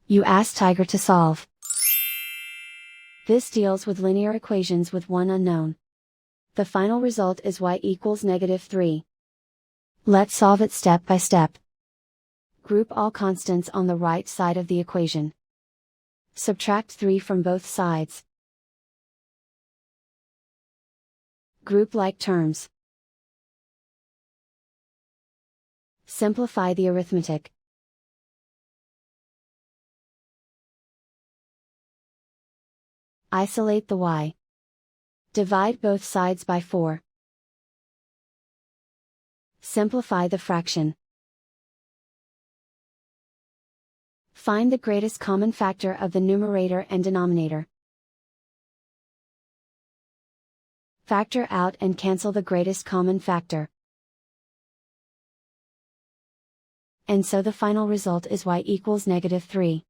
You ask Tiger to solve. This deals with linear equations with one unknown. The final result is y equals -3. Let's solve it step by step. Group all constants on the right side of the equation. Subtract 3 from both sides. Group like terms. Simplify the arithmetic. Isolate the y. Divide both sides by 4. Simplify the fraction. Find the greatest common factor of the numerator and denominator. Factor out and cancel the greatest common factor. And so the final result is y equals -3.